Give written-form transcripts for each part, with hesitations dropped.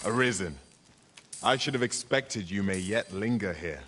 Arisen. I should have expected you may yet linger here.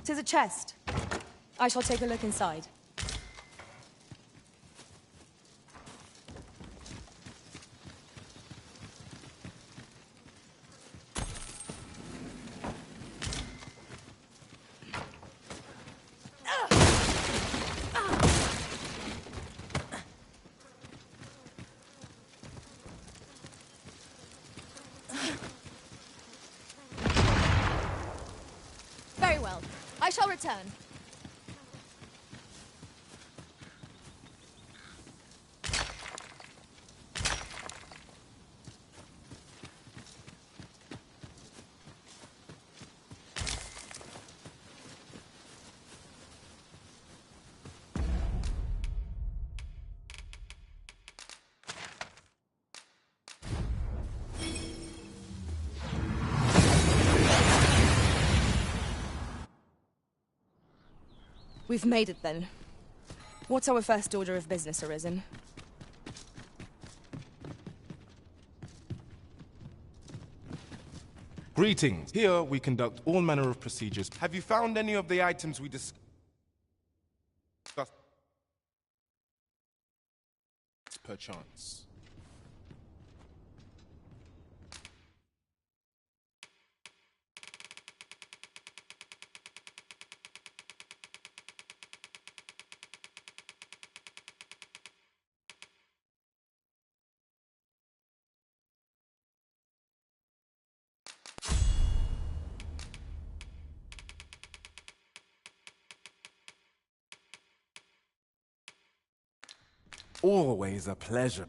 "'Tis a chest. I shall take a look inside." Very well. I shall return. We've made it then. What's our first order of business, Arisen? Greetings. Here we conduct all manner of procedures. Have you found any of the items we discussed? Perchance. Always a pleasure.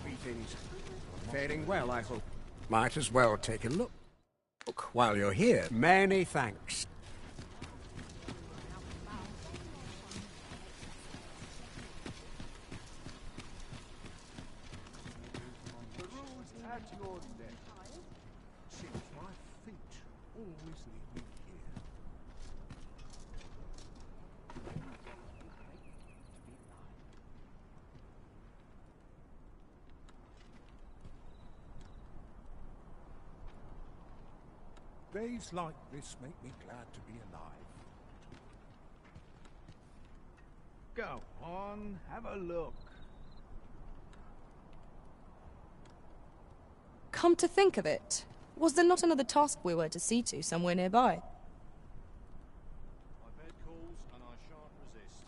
Greetings. Faring well, I hope. Might as well take a look. While you're here, many thanks. Days like this make me glad to be alive. Go on, have a look. Come to think of it, was there not another task we were to see to somewhere nearby? I've heard calls and I shan't resist.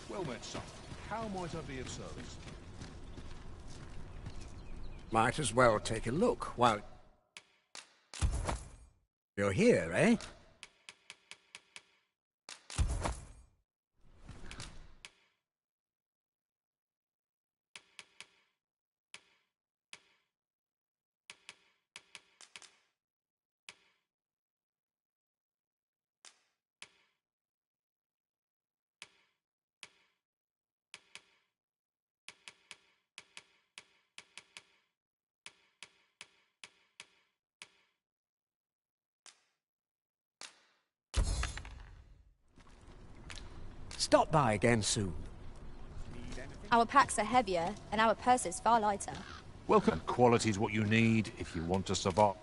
Well met, son. How might I be of service? Might as well take a look while you're here, eh? Stop by again soon. Our packs are heavier, and our purses far lighter. Welcome. Quality's what you need if you want to survive.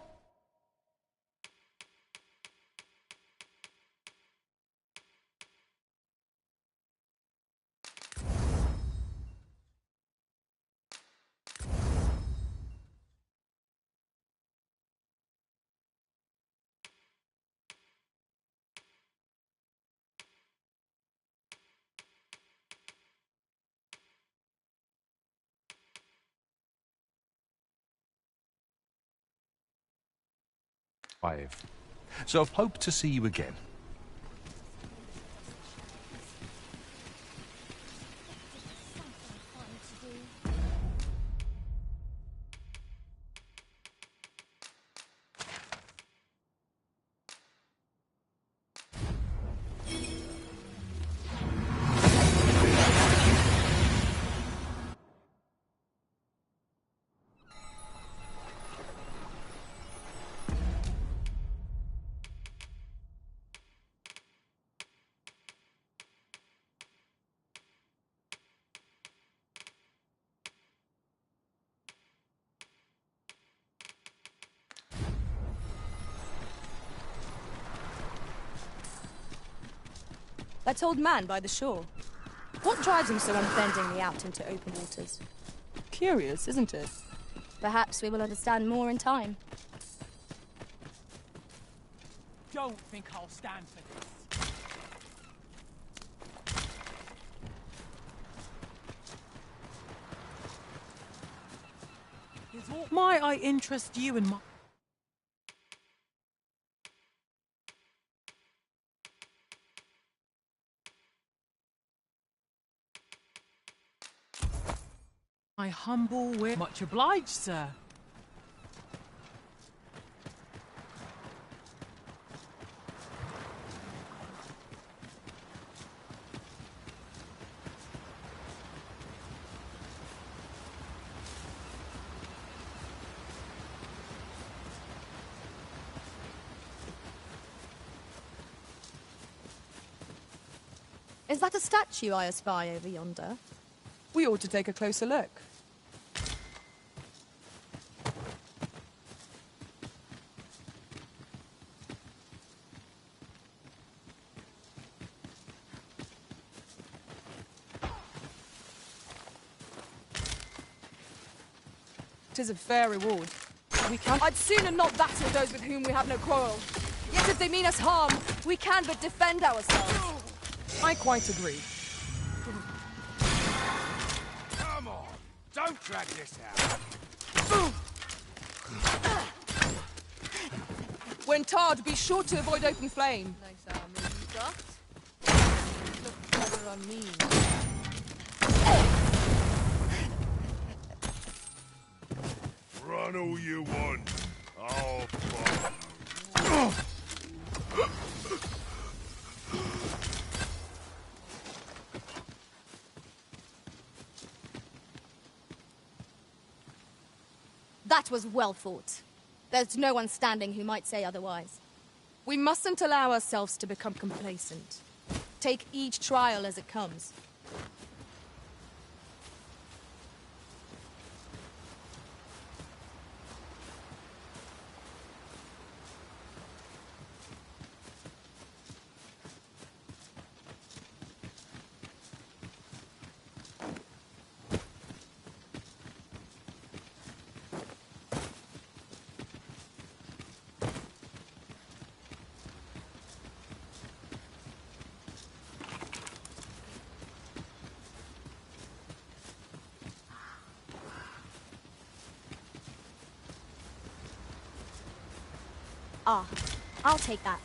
5. So I hope to see you again. That old man by the shore. What drives him so unbendingly out into open waters? Curious, isn't it? Perhaps we will understand more in time. Don't think I'll stand for this. Might I interest you in my... My humble way. Much obliged, sir. Is that a statue I espy over yonder? We ought to take a closer look. Tis a fair reward. We can. I'd sooner not battle those with whom we have no quarrel. Yet if they mean us harm, we can but defend ourselves. I quite agree. Come on, don't drag this out. When tarred, be sure to avoid open flame. Nice armor you got. Look better on me. Run all you want. I'll follow. That was well fought. There's no one standing who might say otherwise. We mustn't allow ourselves to become complacent. Take each trial as it comes. Ah, I'll take that.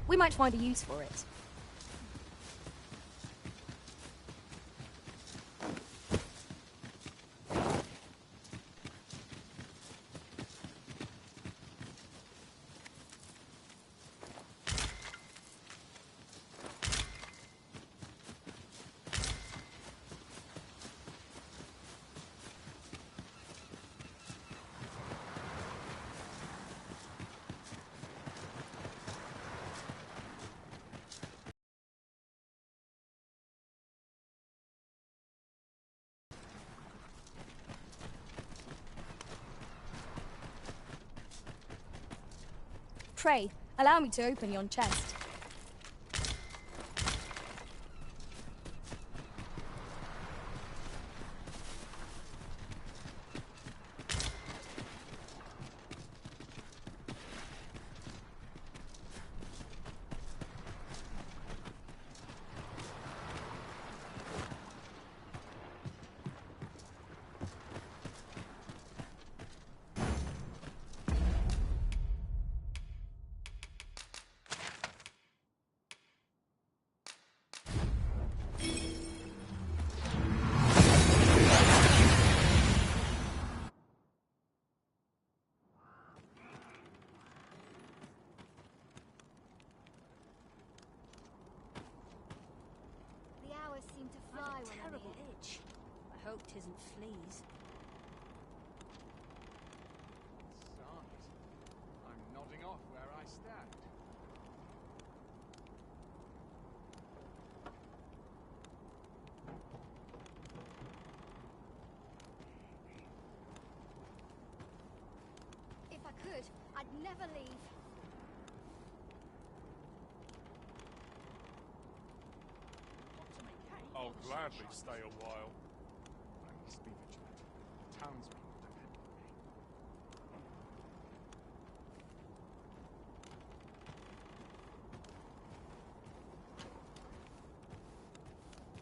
We might find a use for it. Pray, allow me to open yon chest. tisn't fleas. Besides, I'm nodding off where I stand. If I could, I'd never leave. I'll gladly stay a while. I must be vigilant. Townsmen depend on me.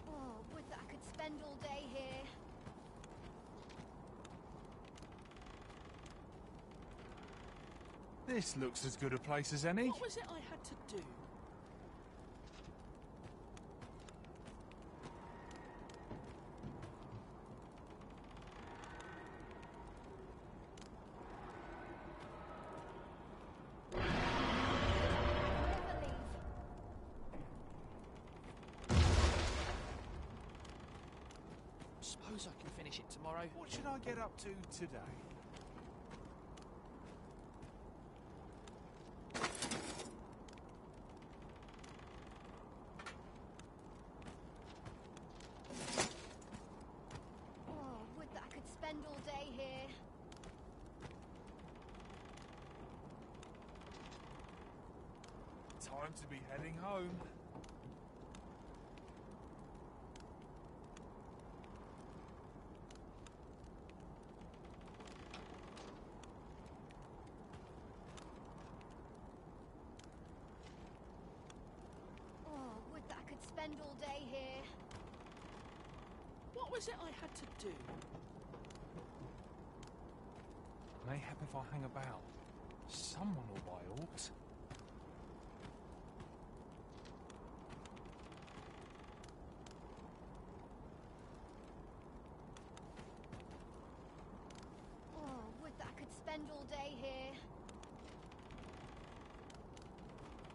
Oh, would that I could spend all day here. This looks as good a place as any. What was it I had to do? Never leave. Suppose I can finish it tomorrow. What should I get up to today? Oh, would that I could spend all day here. Time to be heading home. Oh, would that I could spend all day here. What was it I had to do? Mayhap if I hang about, someone will buy aught. Oh, would that I could spend all day here.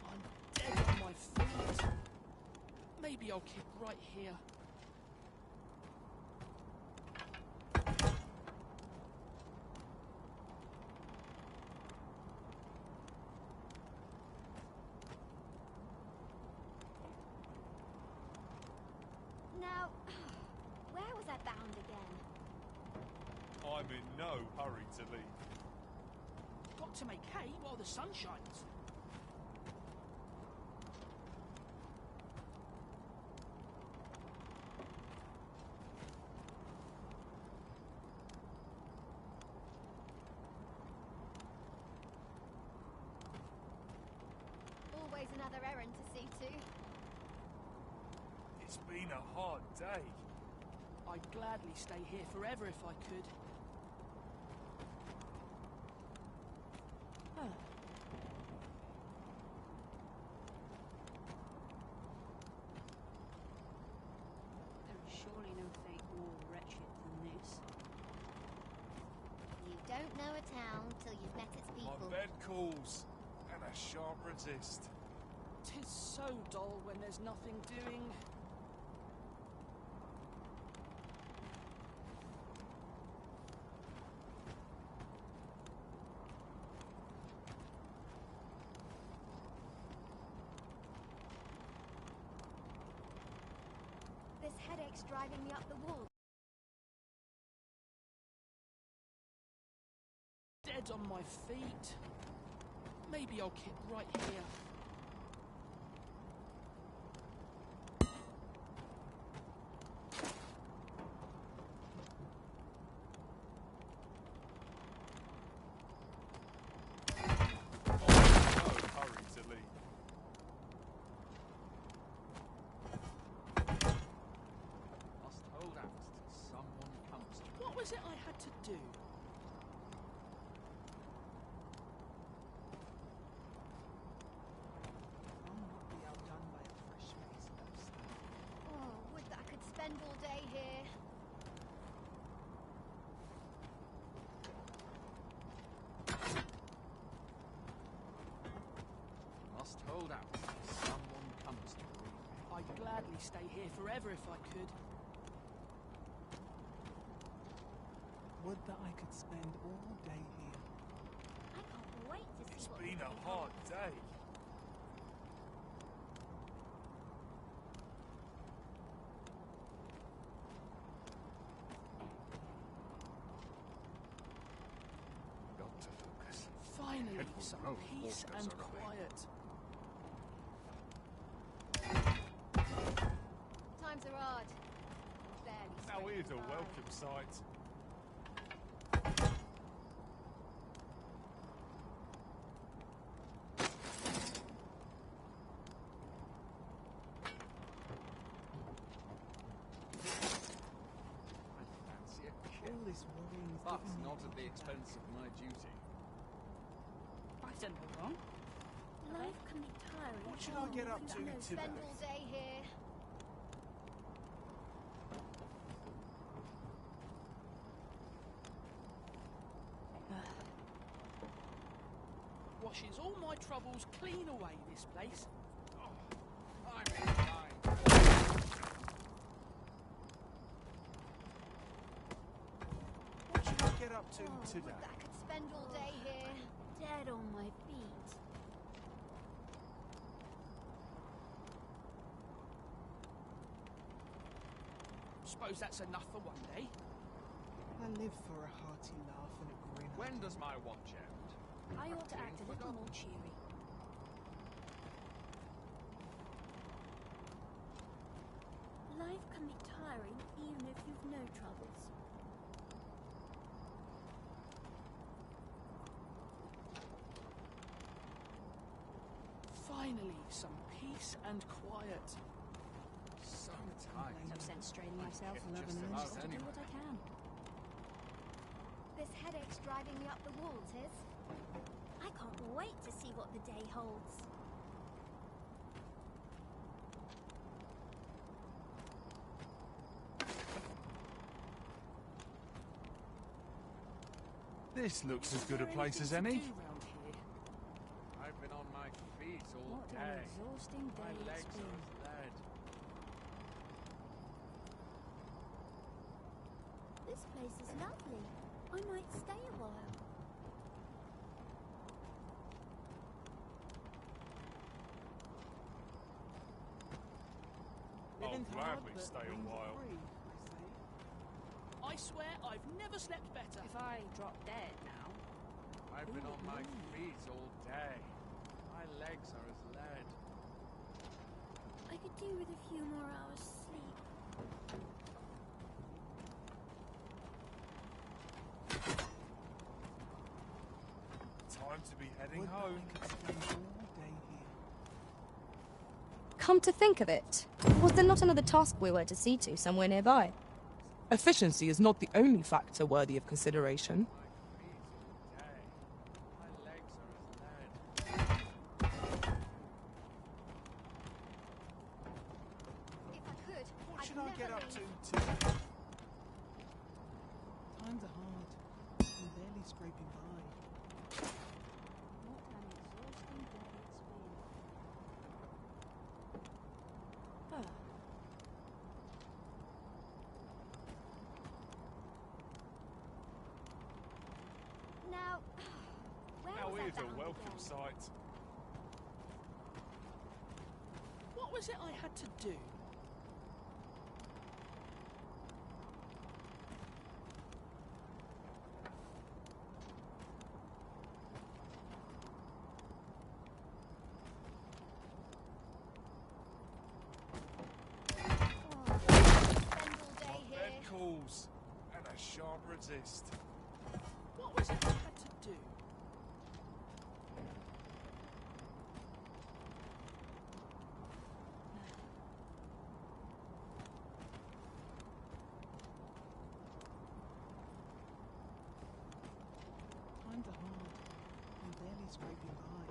I'm dead on my feet. Maybe I'll keep right here. Now, where was I bound again? I'm in no hurry to leave. Got to make hay while the sun shines. Always another errand to see to. It's been a hard day. I'd gladly stay here forever if I could. Huh. There is surely no fate more wretched than this. You don't know a town till you've met its My people. bed calls, and I shan't resist. 'Tis so dull when there's nothing doing. This headache's driving me up the wall. Dead on my feet. Maybe I'll keep right here. No hurry to leave. Must hold out till someone comes to me. What was it I had to do? I'll not be outdone by a fresh face of stuff. Oh, would that I could spend all day here. Must hold out till someone comes to me. I'd gladly stay here forever if I could. Would that I could spend all day here. I can't wait to see It's what been the a day hard holds. day. Got to focus. Finally, Head for some road, peace orders and are away. quiet. Times are hard. Barely Now here's a scraping by. welcome sight. I fancy a kill. All this worrying is But giving me not a at the headache. expense of my duty. I've done no wrong. Life can be tiring. What should I get up to No, today? Spend all day here. Washes all my troubles clean away, this place. I'm in line. What should I get up to Oh, today? would that I could spend all day here. Dead on my feet. Suppose that's enough for one day. I live for a hearty laugh and a grin. When does my watch end? I ought to act a little more cheery. Life can be tiring even if you've no troubles. Finally, some peace and quiet. So tight. No sense straining myself. Just Just about to do anyway. what I can. This headache's driving me up the wall, Tiz. I can't wait to see what the day holds. This looks as Is good a there place as anything any. to do round here? I've been on my feet all What an day. exhausting My day it's legs are been. as lead. This place is lovely. I might stay a while. I'll Living hard, gladly but stay a dreams are while. free, I swear I've never slept better. If I drop dead now, I've been on my feet all day. My legs are as lead. I could do with a few more hours sleep. Time to be heading Would that home. I could spend all day here. Come to think of it, was there not another task we were to see to somewhere nearby? Efficiency is not the only factor worthy of consideration. My legs are as lead. If I could, What I'd should I never get up leave. to today? Times are hard. I'm barely scraping by. What an exhausting day it's been. Now, where Now was I here's a bound welcome again? sight. What was it I had to do? Oh, spend all day here. Bed calls, and I shan't resist. What was it I had to do? Times are hard. I'm barely scraping by.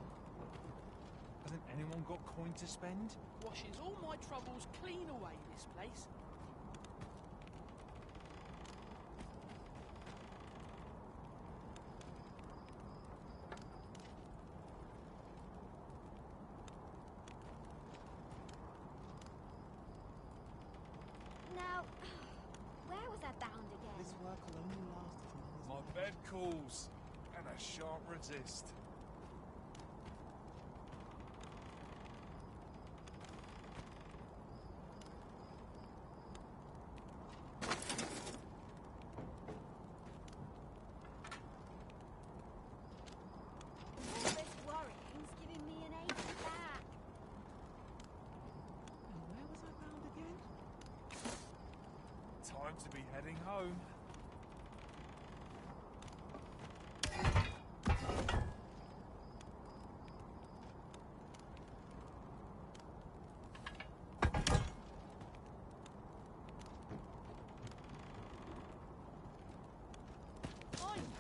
Hasn't anyone got coin to spend? Washes all my troubles clean away, this place. Now, where was I bound again? This work will only last as long Bed calls, and I shan't resist. All this worrying's giving me an ache back. Where was I bound again? Time to be heading home.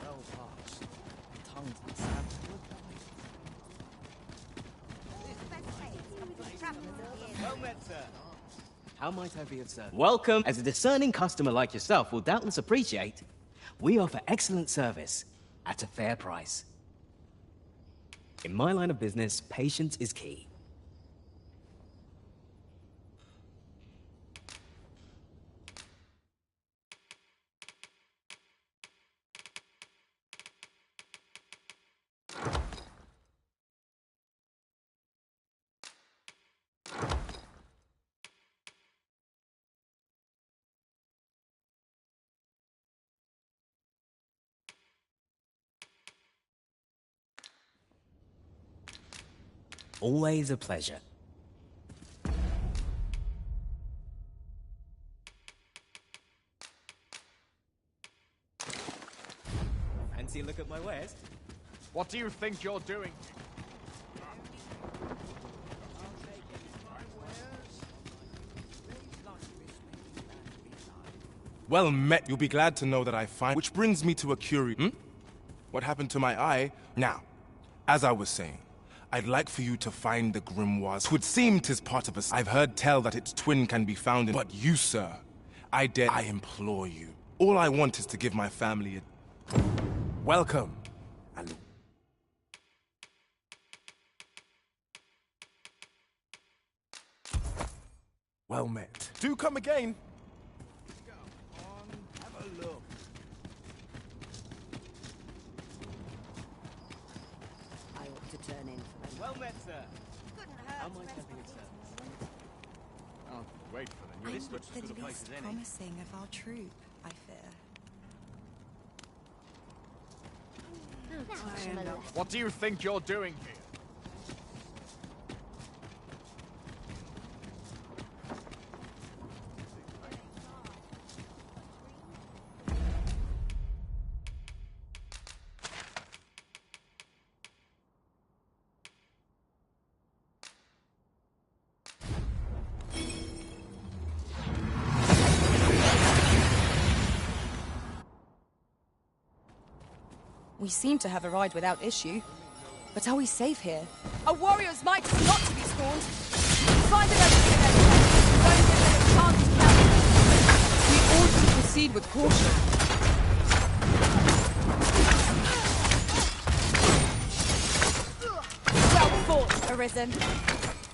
Well past. Tongues and sand would Well met, sir. How might I be of service? Welcome. As a discerning customer like yourself will doubtless appreciate, we offer excellent service at a fair price. In my line of business, patience is key. Always a pleasure. Fancy a look at my wares? What do you think you're doing? Well met. You'll be glad to know that I find... Which brings me to a curious... What happened to my eye? Now, as I was saying, I'd like for you to find the grimoires. 'Twould seem 'tis part of us. I've heard tell that its twin can be found in... But you, sir, I implore you. All I want is to give my family a... Welcome. And... Well met. Do come again. Have a look. I ought to turn in for them. Well met, sir. Couldn't How hurt might to I rest be my of feet service? in the morning. Wait for the This looks as good a place as any. promising of our troop, I fear. What do you think you're doing here? We seem to have arrived without issue. But are we safe here? A warrior's might is not to be scorned. Find the notice in their Don't give them a chance to counter. We ought to proceed with caution. Well fought, Arisen.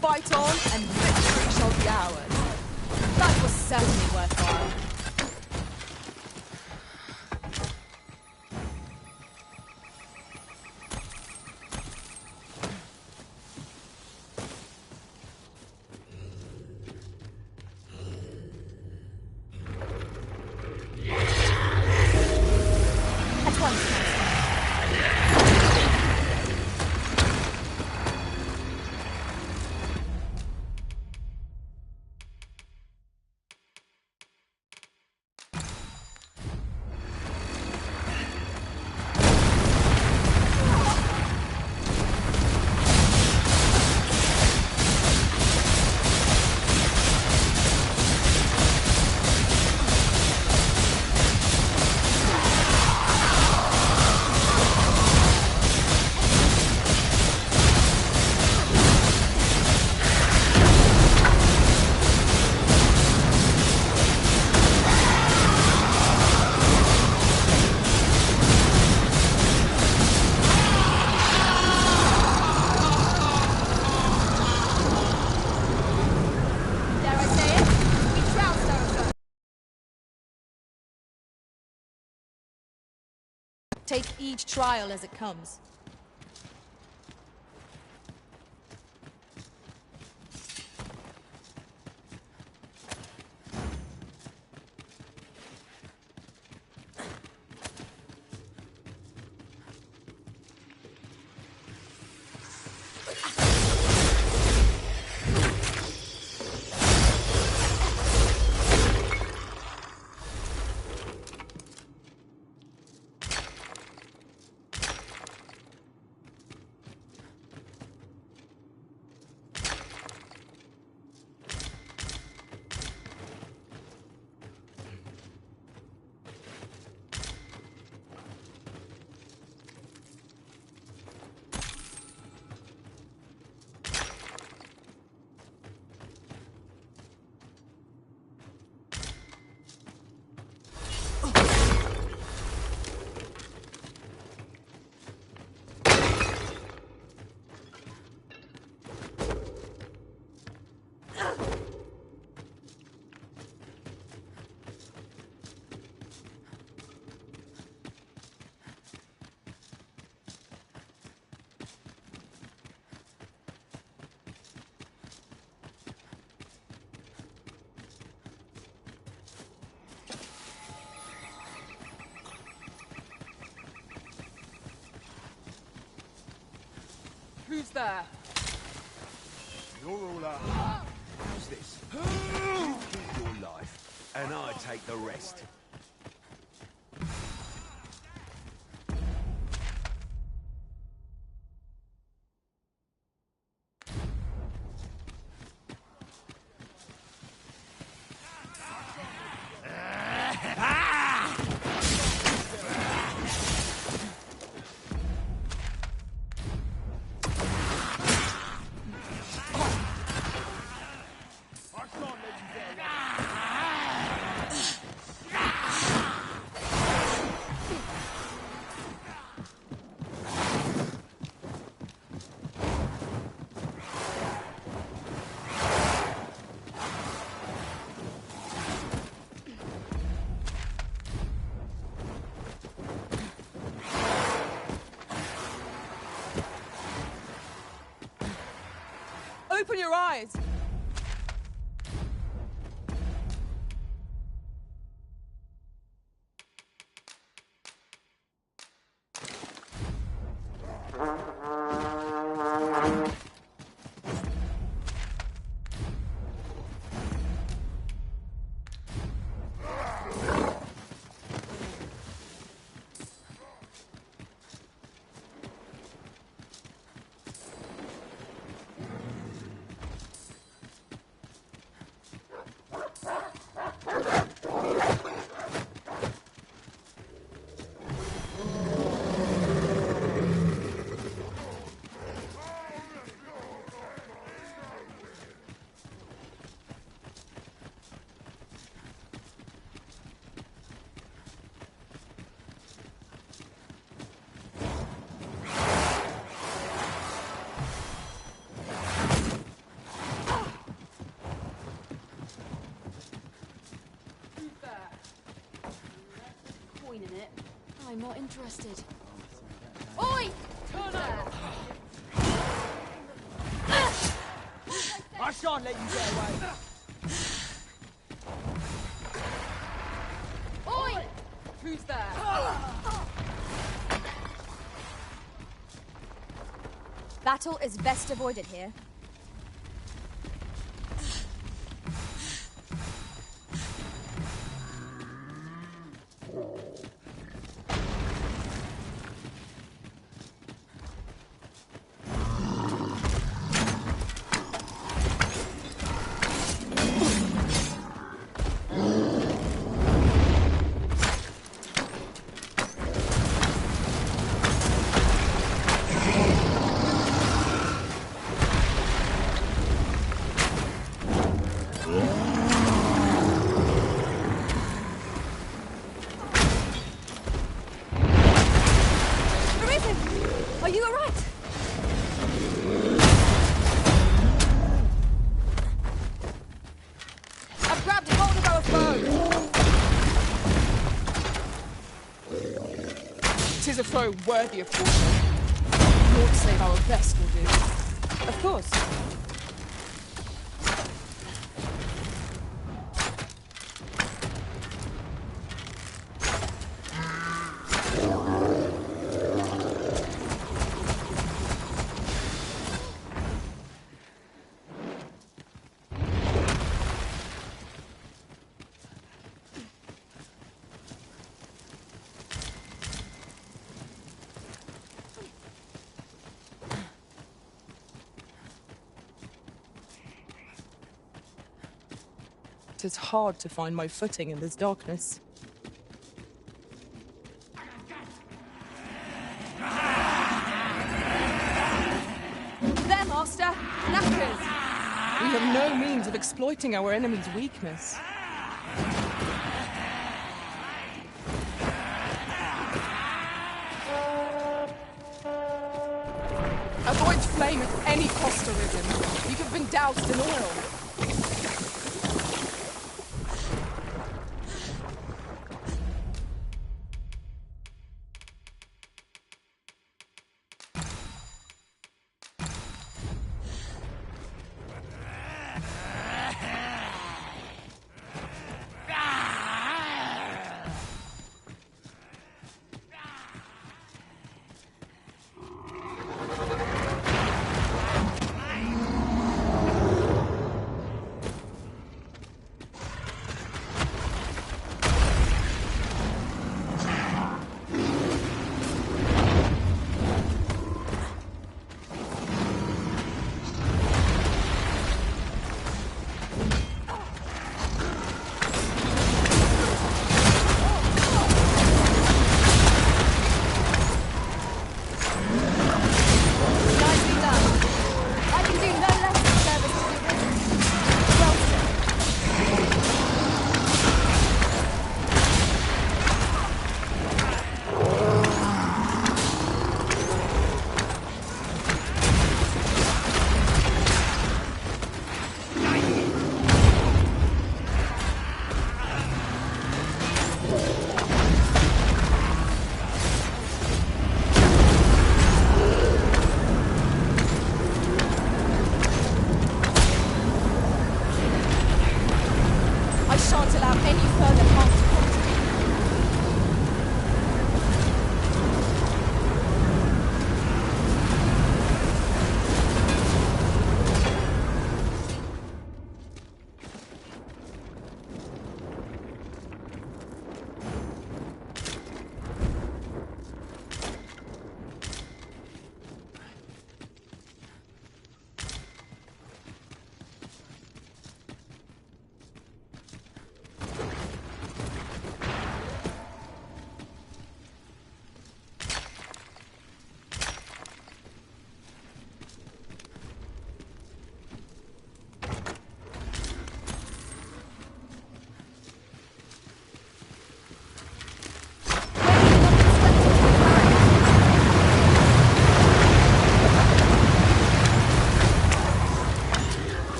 Fight on, and victory shall be ours. That was certainly worthwhile. At once, Master. take each trial as it comes. Who's there? You're all up. How's this? You keep your life, and I take the rest. Open your eyes! I'm not interested. Oi! Turn up! I shan't let you get away. Oi! Who's there? Battle is best avoided here. Are you alright? I've grabbed a hold of our foe! 'Tis a foe worthy of caution. Naught save our best will do. Of course. It's hard to find my footing in this darkness. There, Master! Knackers! We have no means of exploiting our enemy's weakness. Avoid flame at any cost, Arisen. You have been doused in oil.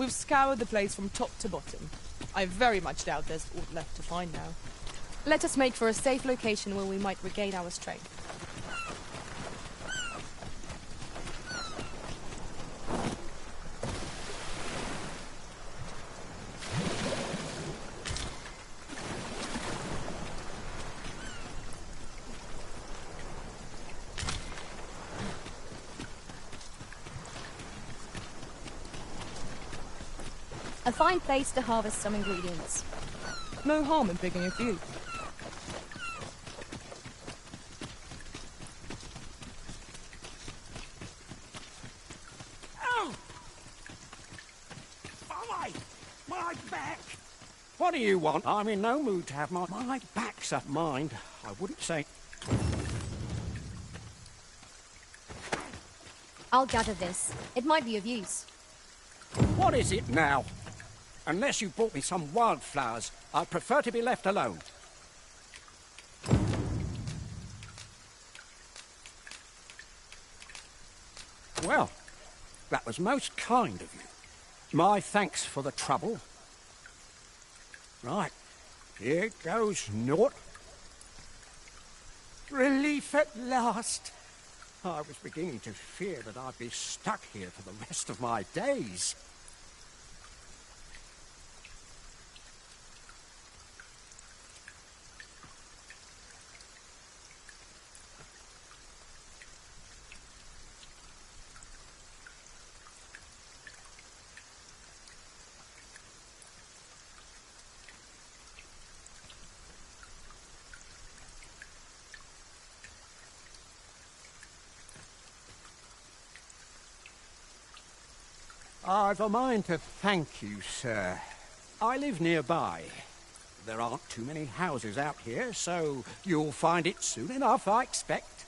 We've scoured the place from top to bottom. I very much doubt there's aught left to find now. Let us make for a safe location where we might regain our strength. A fine place to harvest some ingredients. No harm in picking a few. Oh! My back! What do you want? I'm in no mood to have my back's up. Mind, I wouldn't say... I'll gather this. It might be of use. What is it now? Unless you brought me some wildflowers, I'd prefer to be left alone. Well, that was most kind of you. My thanks for the trouble. Right, here goes naught. Relief at last. I was beginning to fear that I'd be stuck here for the rest of my days. I've a mind to thank you, sir. I live nearby. There aren't too many houses out here, so you'll find it soon enough, I expect.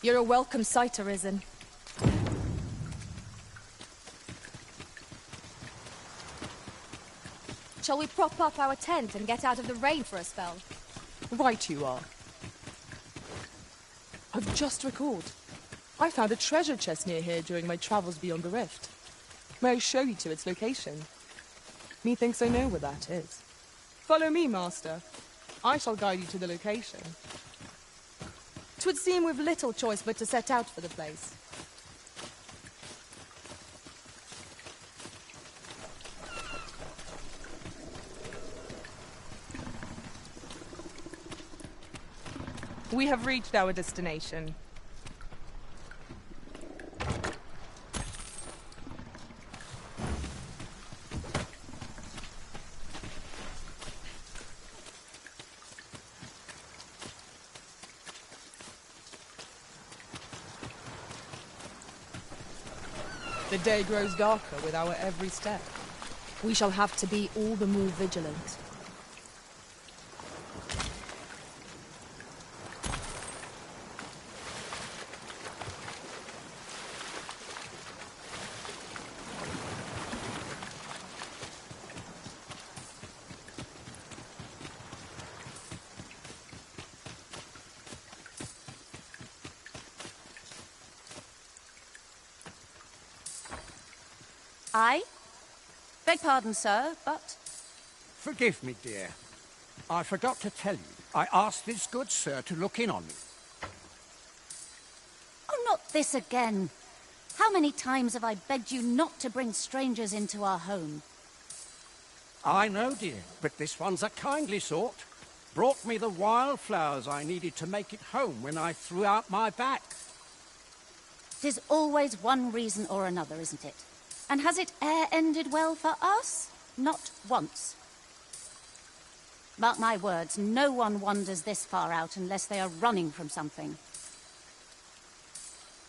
You're a welcome sight, Arisen. Shall we prop up our tent and get out of the rain for a spell? Right you are. I've just recalled. I found a treasure chest near here during my travels beyond the rift. May I show you to its location? Methinks I know where that is. Follow me, Master. I shall guide you to the location. 'Twould seem we've little choice but to set out for the place. We have reached our destination. The day grows darker with our every step. We shall have to be all the more vigilant. I? Beg pardon, sir, but... Forgive me, dear. I forgot to tell you. I asked this good sir to look in on me. Oh, not this again. How many times have I begged you not to bring strangers into our home? I know, dear, but this one's a kindly sort. Brought me the wildflowers I needed to make it home when I threw out my back. 'Tis always one reason or another, isn't it? And has it e'er ended well for us? Not once. Mark my words, no one wanders this far out unless they are running from something.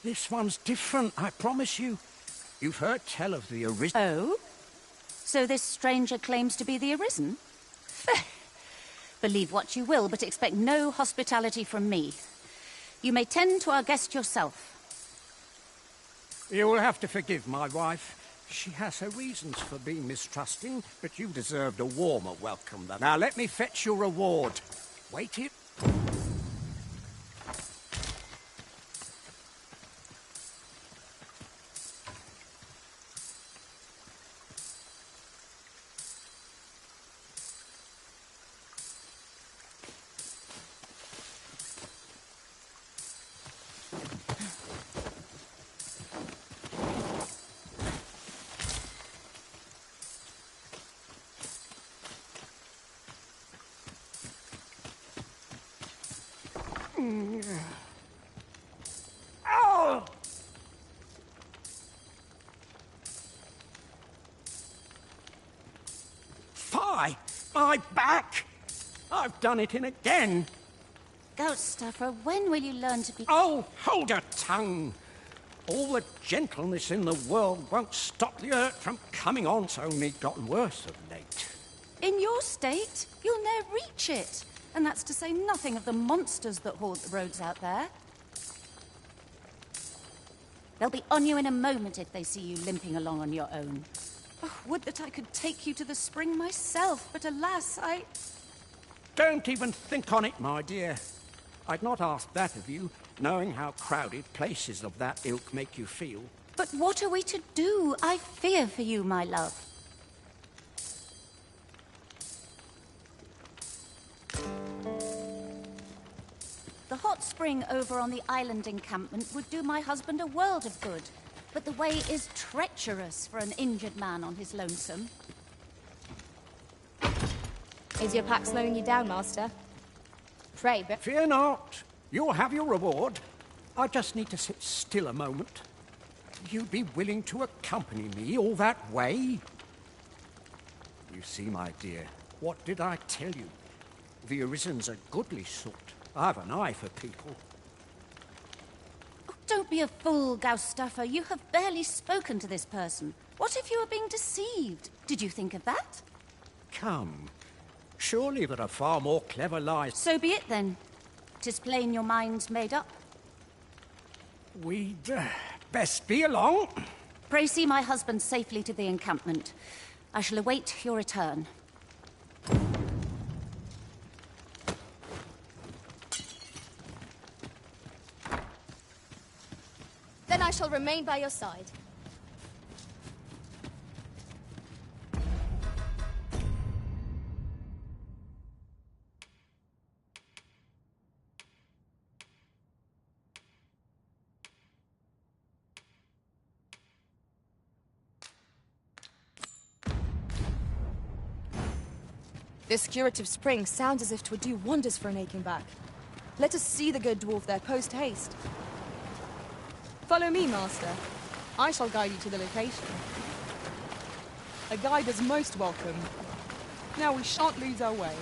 This one's different, I promise you. You've heard tell of the Arisen. Oh? So this stranger claims to be the Arisen? Believe what you will, but expect no hospitality from me. You may tend to our guest yourself. You will have to forgive my wife. She has her reasons for being mistrusting, but you deserved a warmer welcome than... Now let me fetch your reward. Wait it. Oh! Fie! My back! I've done it in again! Goatstuffer, when will you learn to be... Oh, hold your tongue! All the gentleness in the world won't stop the hurt from coming on, it's only gotten worse of late. In your state, you'll ne'er reach it. And that's to say nothing of the monsters that haunt the roads out there. They'll be on you in a moment if they see you limping along on your own. Oh, would that I could take you to the spring myself, but alas, I... Don't even think on it, my dear. I'd not ask that of you, knowing how crowded places of that ilk make you feel. But what are we to do? I fear for you, my love. The hot spring over on the island encampment would do my husband a world of good, but the way is treacherous for an injured man on his lonesome. Is your pack slowing you down, Master? Pray, but... Fear not. You'll have your reward. I just need to sit still a moment. You'd be willing to accompany me all that way? You see, my dear, what did I tell you? The Arisen's a goodly sort. I've an eye for people. Oh, don't be a fool, Goutstuffer. You have barely spoken to this person. What if you were being deceived? Did you think of that? Come. Surely there are far more clever lies. So be it, then. 'Tis plain your mind's made up. We'd best be along. Pray see my husband safely to the encampment. I shall await your return. Then I shall remain by your side. This curative spring sounds as if 'twould do wonders for an aching back. Let us see the good dwarf there post-haste. Follow me, Master. I shall guide you to the location. A guide is most welcome. Now we shan't lose our way.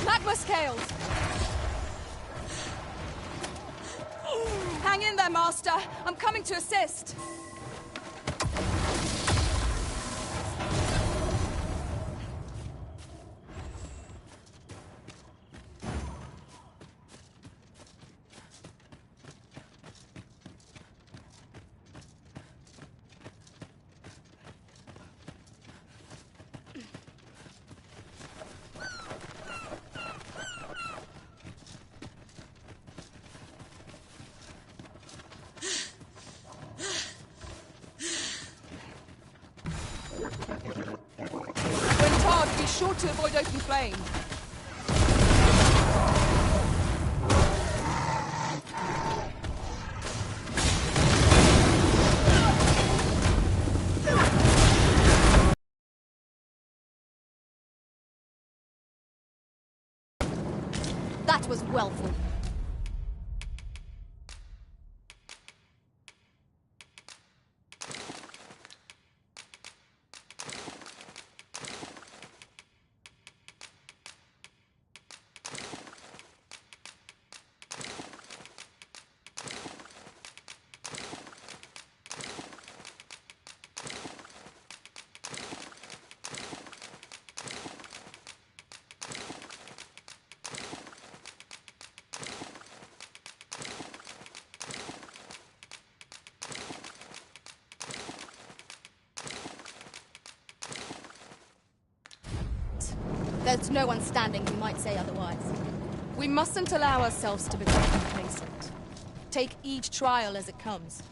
Magma scales! Hang in there, Master. I'm coming to assist. sure to avoid open flame. That was well fought. There's no one standing who might say otherwise. We mustn't allow ourselves to become complacent. Take each trial as it comes.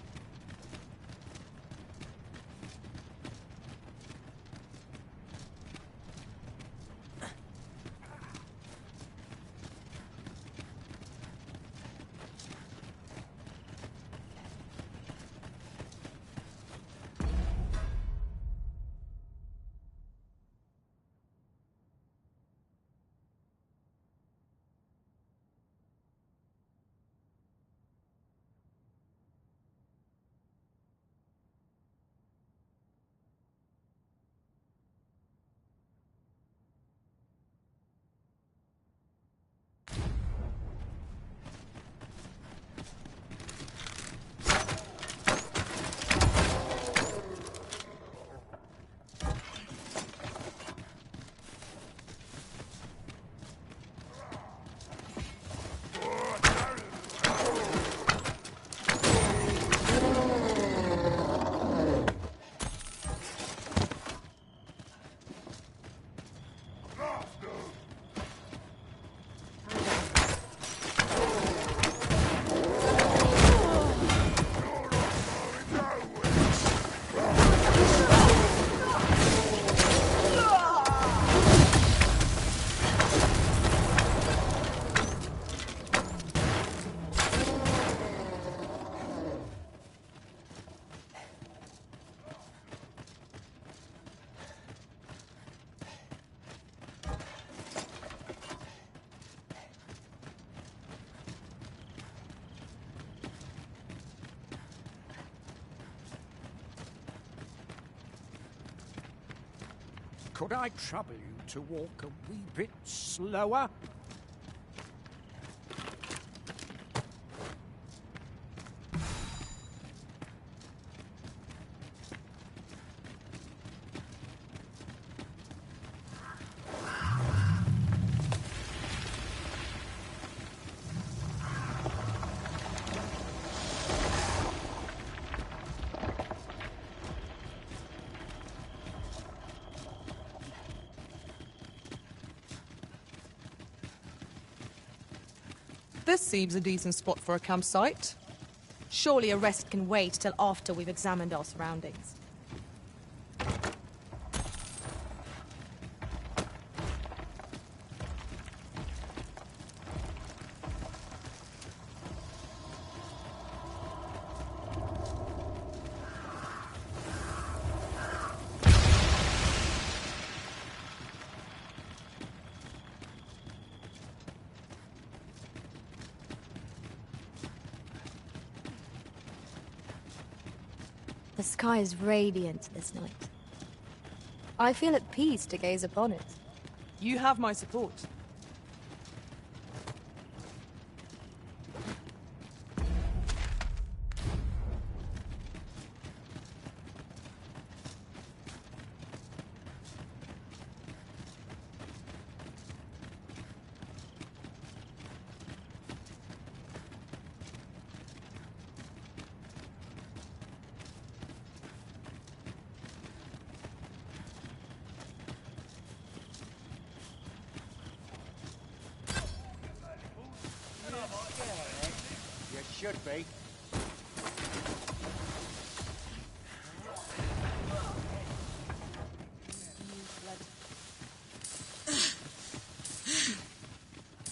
Could I trouble you to walk a wee bit slower? This seems a decent spot for a campsite. Surely a rest can wait till after we've examined our surroundings. The sky is radiant this night. I feel at peace to gaze upon it. You have my support. You should be.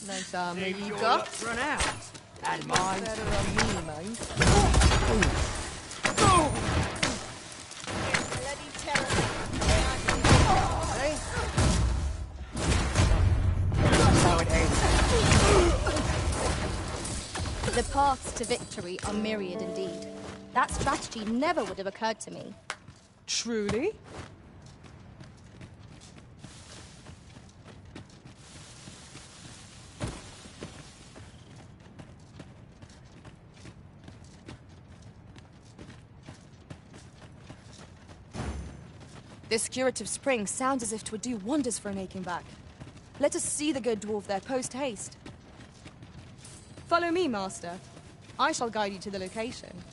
Nice armor Leave you your got. luck's run out. And mine. Better on me, mind. Bloody terror. That's how it ends. The paths to victory are myriad indeed. That strategy never would have occurred to me. Truly? This curative spring sounds as if 'twould do wonders for an aching back. Let us see the good dwarf there post-haste. Follow me, master. I shall guide you to the location.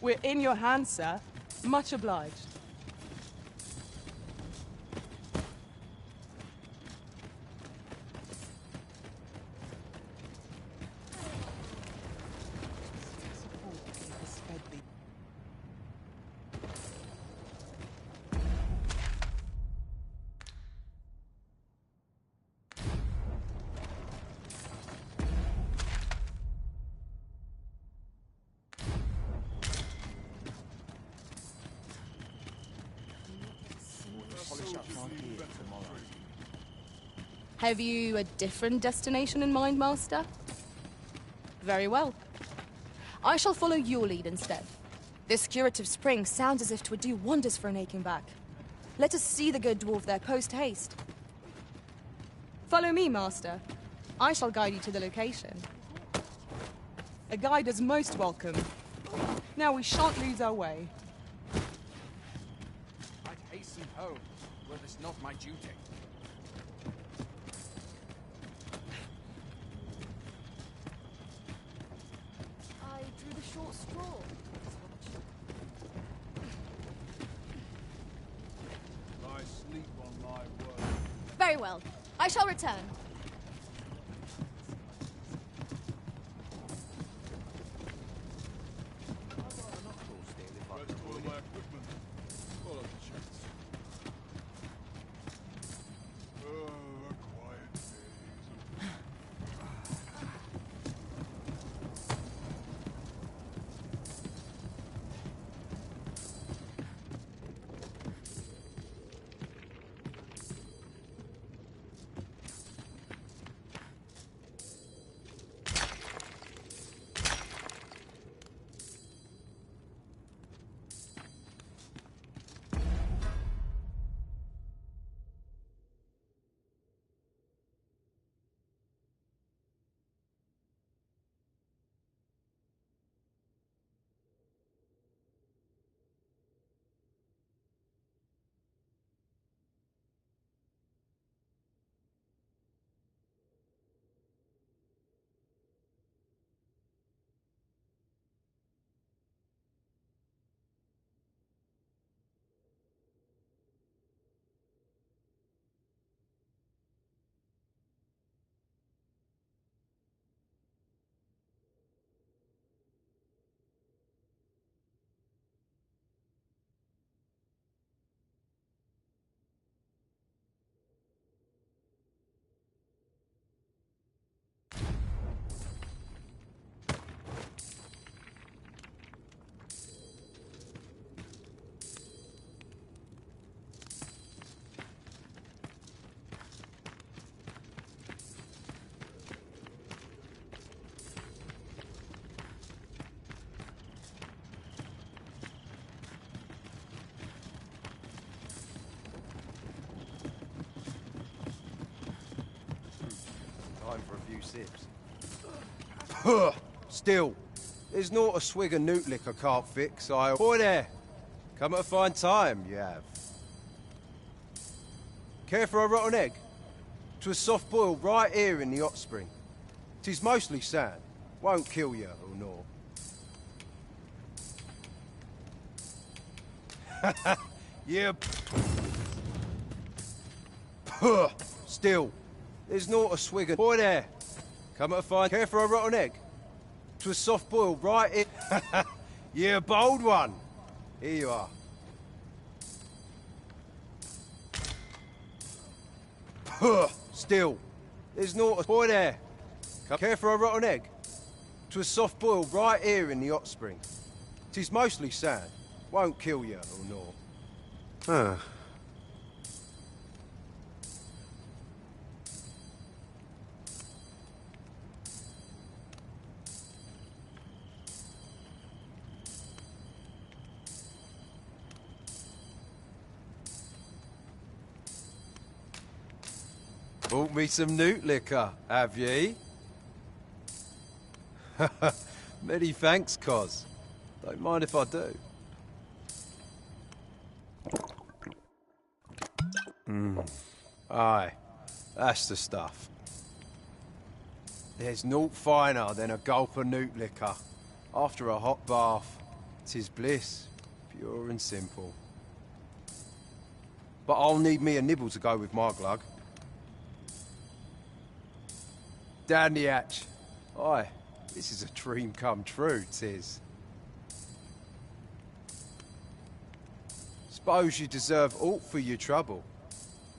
We're in your hands, sir. Much obliged. Have you a different destination in mind, Master? Very well. I shall follow your lead instead. This curative spring sounds as if 'twould do wonders for an aching back. Let us see the good dwarf there post-haste. Follow me, Master. I shall guide you to the location. A guide is most welcome. Now we shan't lose our way. I'd hasten home, were this not my duty. I drew the short straw. I sleep on my word. Very well. I shall return. Rest all my equipment. Follow the chance. Oh, a quiet phase. Time for a few sips. Still, there's not a swig of newt lick I can't fix. Boy there! Come at a fine time, you have. Care for a rotten egg? 'Twas soft boiled right here in the hot spring. 'Tis mostly sand. Won't kill you, or no. Yeah. Still, there's not a swig of... Boy there! Come at a fine... Care for a rotten egg? 'Twas soft boiled right here... Yeah, bold one! Here you are. Still, There's naught. Boy there. Care for a rotten egg? 'Twas soft boiled right here in the hot spring. 'Tis mostly sand. Won't kill you or naught. Huh. Bought me some newt liquor, have ye? Many thanks, Cos. Don't mind if I do. Aye, that's the stuff. There's naught finer than a gulp of newt liquor. After a hot bath, 'tis bliss, pure and simple. But I'll need me a nibble to go with my glug. Down the hatch. Aye, this is a dream come true, 'tis. Suppose you deserve aught for your trouble.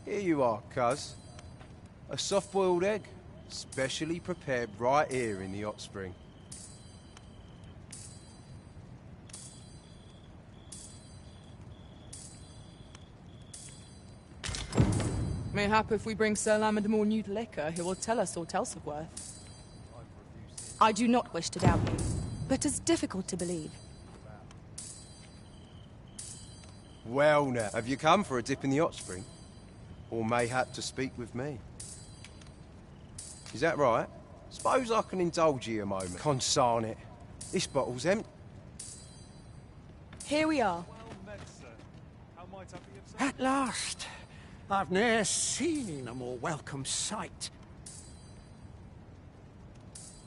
Here you are, cuz. A soft-boiled egg, specially prepared right here in the hot spring. Mayhap if we bring Sir Lammermore new liquor, he will tell us aught else of worth. I do not wish to doubt you, but 'tis difficult to believe. Well now, have you come for a dip in the hot spring? Or mayhap to speak with me? Is that right? Suppose I can indulge you a moment. Consarn it. This bottle's empty. Here we are. At last! I've ne'er seen a more welcome sight.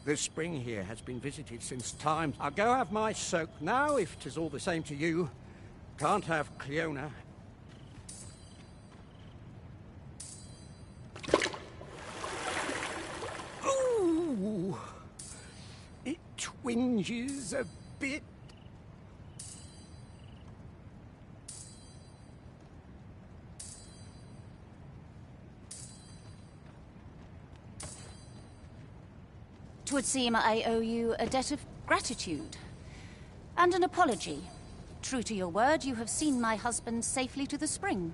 The spring here has been visited since time. I'll go have my soak now, if 'tis all the same to you. Can't have Cleona. Ooh! It twinges a bit. Twould seem I owe you a debt of gratitude. And an apology. True to your word, you have seen my husband safely to the spring.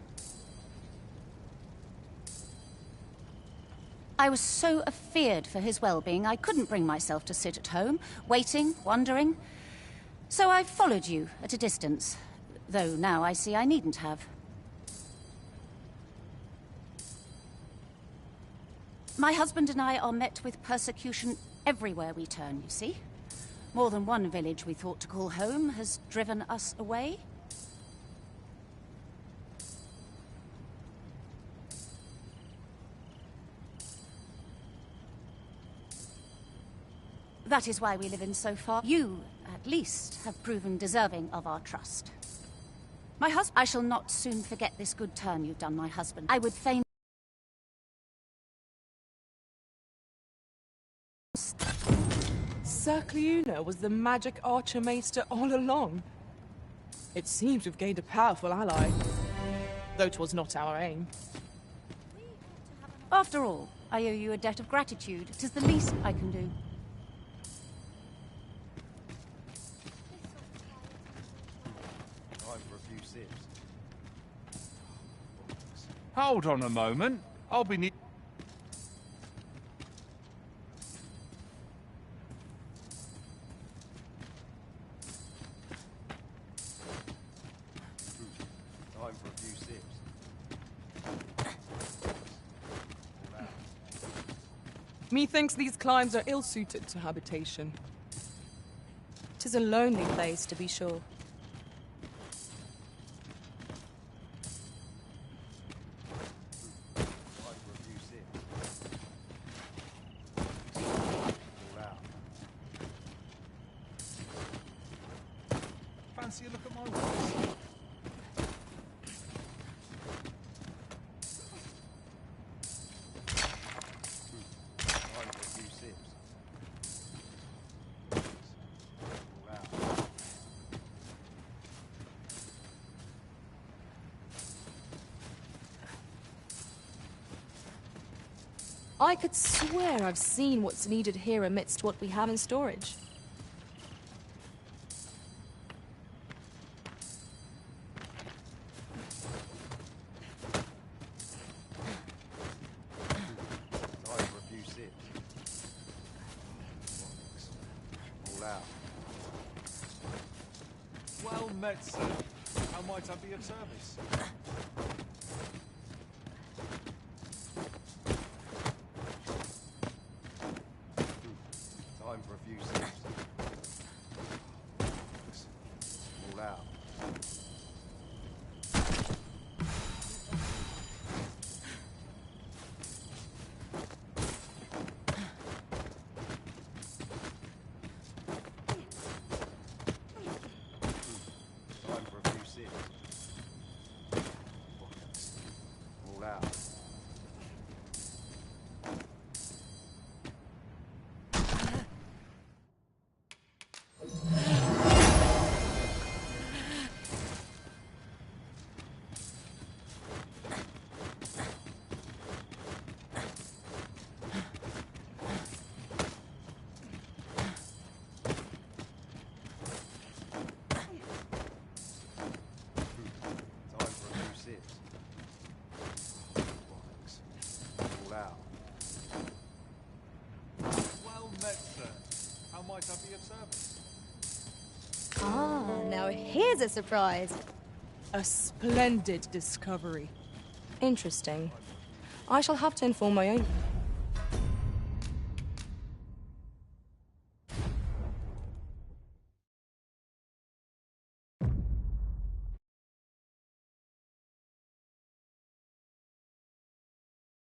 I was so afeard for his well-being, I couldn't bring myself to sit at home, waiting, wondering. So I followed you at a distance, though now I see I needn't have. My husband and I are met with persecution everywhere we turn, you see. More than one village we thought to call home has driven us away. That is why we live in so far. You, at least, have proven deserving of our trust. My husband, I shall not soon forget this good turn you've done, my husband. I would fain... Sir Cleona was the magic archer maester all along. It seems we've gained a powerful ally, though 'twas not our aim. After all, I owe you a debt of gratitude. 'Tis the least I can do. Time for a few sips. Hold on a moment. I'll be Time for a few sips. Methinks these climes are ill-suited to habitation. 'Tis a lonely place, to be sure. Time for a few sips. All out. fancy a look at my wares. Time for a few sips. All out. I could swear I've seen what's needed here amidst what we have in storage. Time for a few sips. All out. Well met, sir. How might I be of service? Time for a few sips. All out. Time for a few sips. All out. Time for a few sips. All out. Well met, sir. How might I be of service? Ah, now here's a surprise. A splendid discovery. Interesting. I shall have to inform my own.